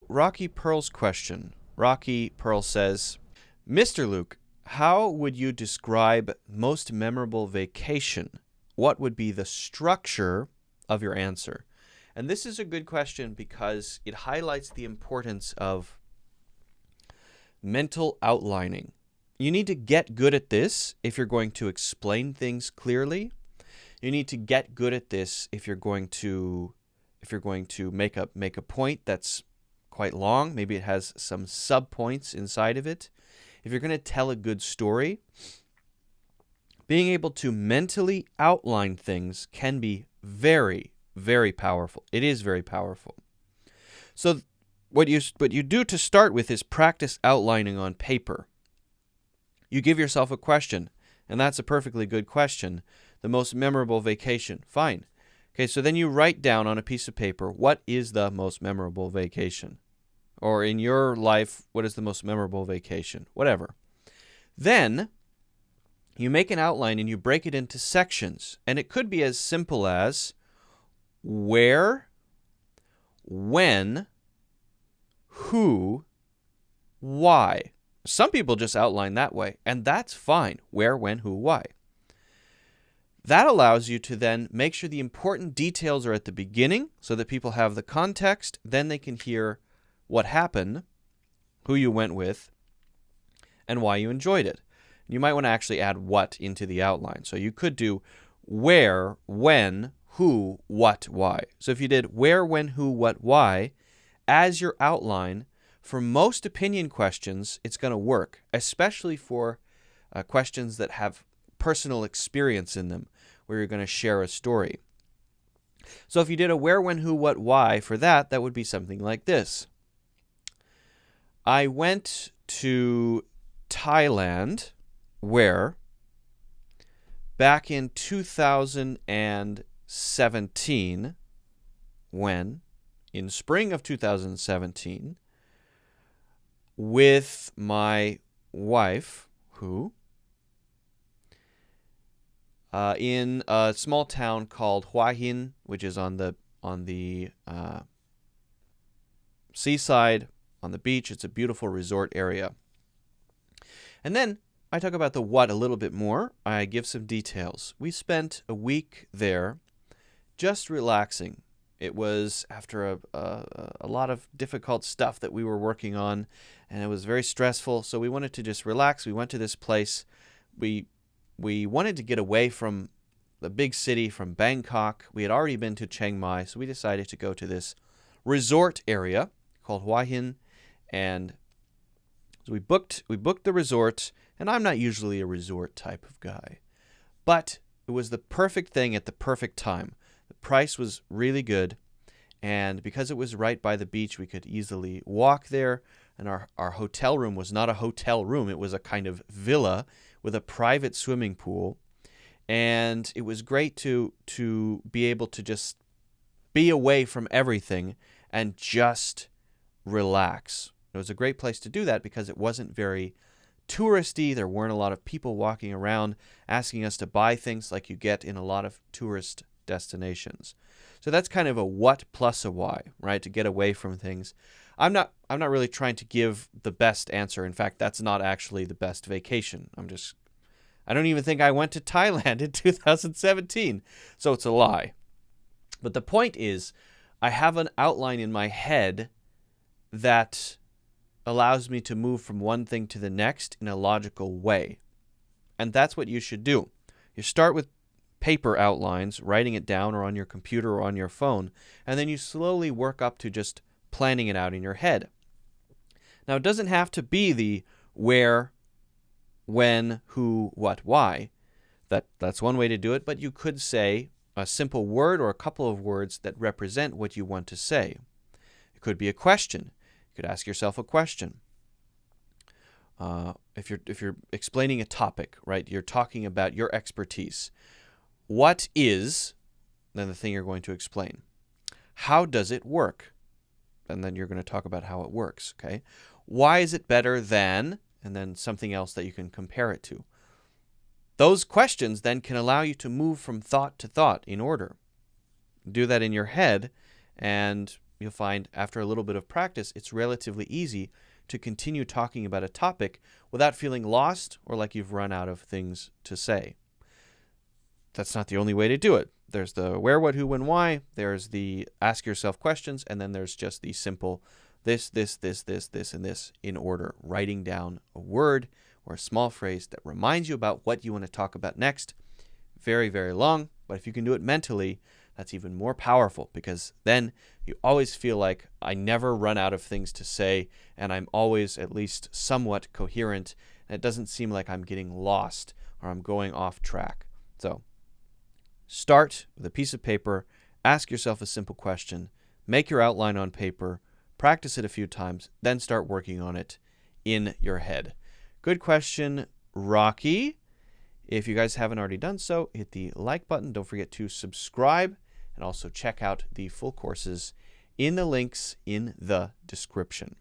Rocky Pearl's question. Rocky Pearl says, Mr. Luke, how would you describe most memorable vacation? What would be the structure of your answer? And this is a good question because it highlights the importance of mental outlining. You need to get good at this if you're going to explain things clearly. You need to get good at this if you're going to make a point that's quite long. Maybe it has some sub-points inside of it. If you're going to tell a good story, being able to mentally outline things can be very, very powerful. It is very powerful. So what you do to start with is practice outlining on paper. You give yourself a question, and that's a perfectly good question. The most memorable vacation. Fine. Okay, so then you write down on a piece of paper, what is the most memorable vacation? Or in your life, what is the most memorable vacation? Whatever. Then you make an outline and you break it into sections. And it could be as simple as where, when, who, why. Some people just outline that way, and that's fine. Where, when, who, why. That allows you to then make sure the important details are at the beginning so that people have the context. Then they can hear what happened, who you went with, and why you enjoyed it. You might want to actually add what into the outline. So you could do where, when, who, what, why. So if you did where, when, who, what, why as your outline, for most opinion questions, it's going to work, especially for questions that have personal experience in them, where you're going to share a story. So if you did a where, when, who, what, why for that, that would be something like this. I went to Thailand, where back in 2017, when, in spring of 2017, with my wife, who in a small town called Hua Hin, which is on the seaside, on the beach. It's a beautiful resort area. And then I talk about the what a little bit more. I give some details. We spent a week there just relaxing. It was after a lot of difficult stuff that we were working on, and it was very stressful, so we wanted to just relax. We went to this place. We wanted to get away from the big city, from Bangkok. We had already been to Chiang Mai, so we decided to go to this resort area called Hua Hin, and so we booked the resort, and I'm not usually a resort type of guy, but it was the perfect thing at the perfect time. The price was really good, and because it was right by the beach, we could easily walk there, and our hotel room was not a hotel room. It was a kind of villa with a private swimming pool, and it was great to be able to just be away from everything and just relax. It was a great place to do that because it wasn't very touristy. There weren't a lot of people walking around asking us to buy things like you get in a lot of tourist destinations. So that's kind of a what plus a why, right? To get away from things. I'm not really trying to give the best answer. In fact, that's not actually the best vacation. I don't even think I went to Thailand in 2017. So it's a lie. But the point is, I have an outline in my head that allows me to move from one thing to the next in a logical way. And that's what you should do. You start with paper outlines, writing it down or on your computer or on your phone, and then you slowly work up to just planning it out in your head. Now, it doesn't have to be the where, when, who, what, why. That's one way to do it, but you could say a simple word or a couple of words that represent what you want to say. It could be a question. You could ask yourself a question. If you're explaining a topic, right, you're talking about your expertise. What is, then the thing you're going to explain. How does it work? And then you're going to talk about how it works, okay? Why is it better than, and then something else that you can compare it to. Those questions then can allow you to move from thought to thought in order. Do that in your head, and you'll find after a little bit of practice, it's relatively easy to continue talking about a topic without feeling lost or like you've run out of things to say. That's not the only way to do it. There's the where, what, who, when, why. There's the ask yourself questions. And then there's just the simple this, and this in order. Writing down a word or a small phrase that reminds you about what you want to talk about next. Very, very long. But if you can do it mentally, that's even more powerful, because then you always feel like I never run out of things to say, and I'm always at least somewhat coherent, and it doesn't seem like I'm getting lost or I'm going off track. So start with a piece of paper, ask yourself a simple question, make your outline on paper, practice it a few times, then start working on it in your head. Good question, Rocky. If you guys haven't already done so, hit the like button. Don't forget to subscribe, and also check out the full courses in the links in the description.